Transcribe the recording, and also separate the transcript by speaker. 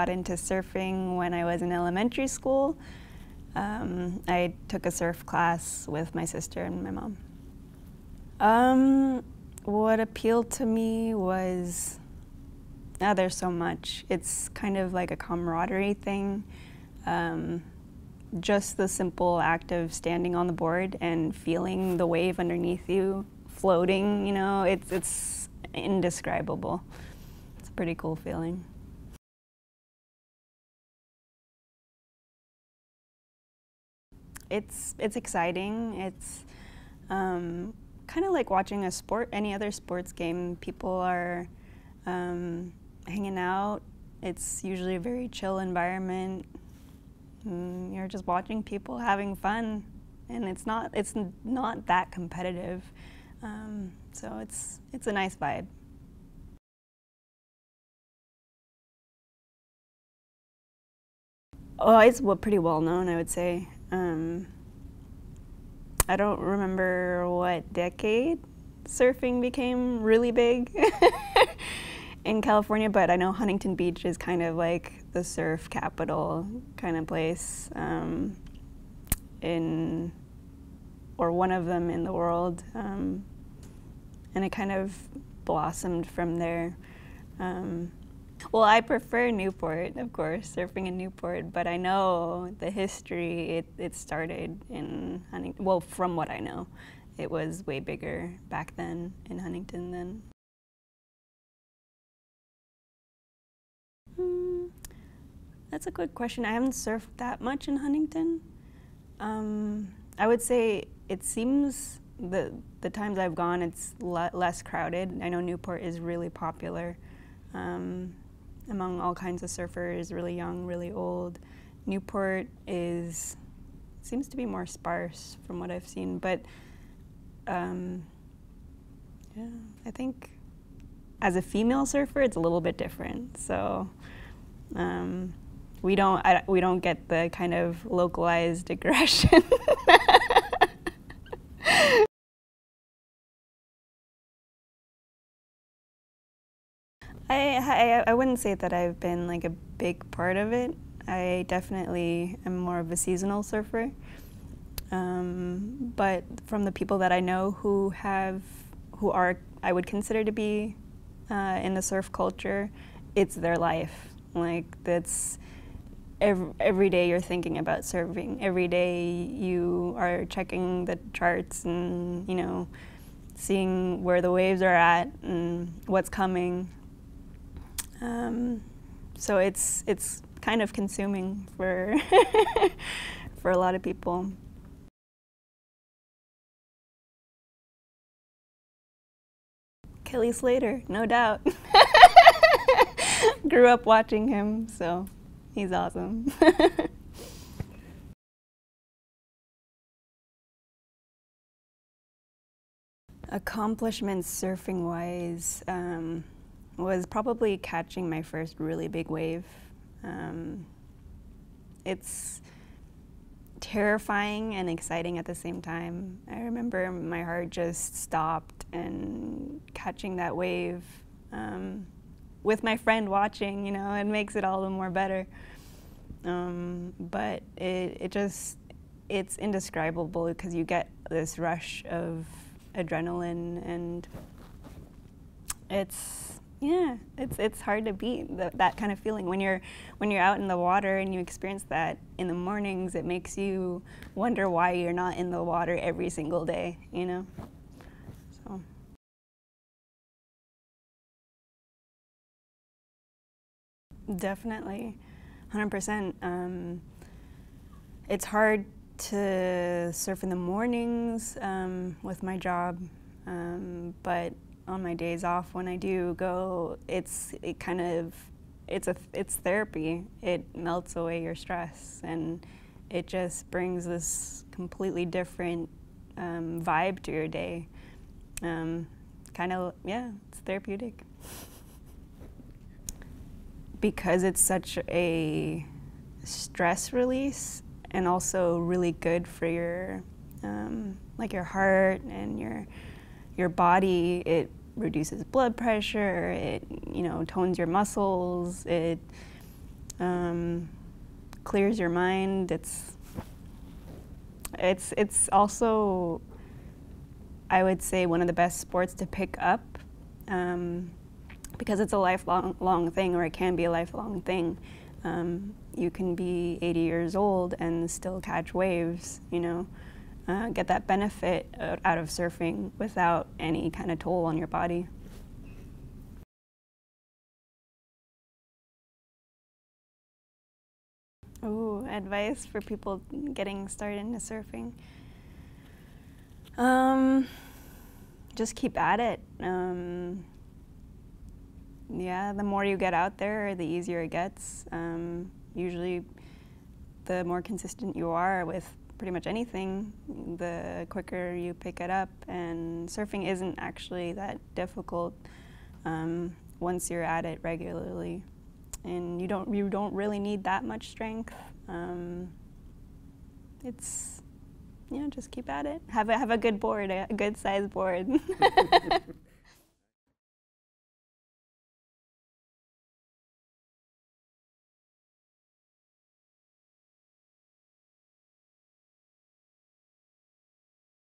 Speaker 1: got into surfing when I was in elementary school. I took a surf class with my sister and my mom. What appealed to me was, there's so much. It's kind of like a camaraderie thing. Just the simple act of standing on the board and feeling the wave underneath you, floating, you know, it's indescribable. It's a pretty cool feeling. It's exciting. It's kind of like watching a sport, any other sports game. People are hanging out. It's usually a very chill environment. You're just watching people having fun, and it's not that competitive. So it's a nice vibe. Oh, it's pretty well known, I would say. I don't remember what decade surfing became really big in California, but I know Huntington Beach is kind of like the surf capital kind of place, or one of them in the world, and it kind of blossomed from there. Well, I prefer Newport, of course, surfing in Newport, but I know the history, it started in Huntington. Well, from what I know, it was way bigger back then in Huntington than. That's a good question. I haven't surfed that much in Huntington. I would say it seems the times I've gone, it's less crowded. I know Newport is really popular. Among all kinds of surfers, really young, really old. Newport seems to be more sparse from what I've seen, but yeah, I think as a female surfer, it's a little bit different. So we don't get the kind of localized aggression. I wouldn't say that I've been like a big part of it. I definitely am more of a seasonal surfer. But from the people that I know who are, I would consider to be in the surf culture, it's their life. Like that's every day you're thinking about surfing. Every day you are checking the charts and, you know, seeing where the waves are at and what's coming. So it's kind of consuming for for a lot of people. Kelly Slater, no doubt. Grew up watching him, so he's awesome. Accomplishments surfing-wise was probably catching my first really big wave. It's terrifying and exciting at the same time. I remember my heart just stopped, and catching that wave with my friend watching, you know, it makes it all the more better. But it's indescribable because you get this rush of adrenaline, and it's hard to beat that kind of feeling when you're out in the water and you experience that in the mornings. It makes you wonder why you're not in the water every single day, you know. So definitely, 100%. It's hard to surf in the mornings with my job, but on my days off when I do go, it's therapy. It melts away your stress, and it just brings this completely different vibe to your day. It's therapeutic. Because it's such a stress release, and also really good for your like your heart and your body. It reduces blood pressure. It, you know, tones your muscles. It clears your mind. It's also, I would say, one of the best sports to pick up because it's a lifelong thing, or it can be a lifelong thing. You can be 80 years old and still catch waves, you know, get that benefit out of surfing without any kind of toll on your body. Ooh, advice for people getting started into surfing. Just keep at it. Yeah, the more you get out there, the easier it gets. Usually, the more consistent you are with pretty much anything, the quicker you pick it up. And surfing isn't actually that difficult once you're at it regularly. And you don't really need that much strength. It's, you know, just keep at it. Have a good board, a good size board.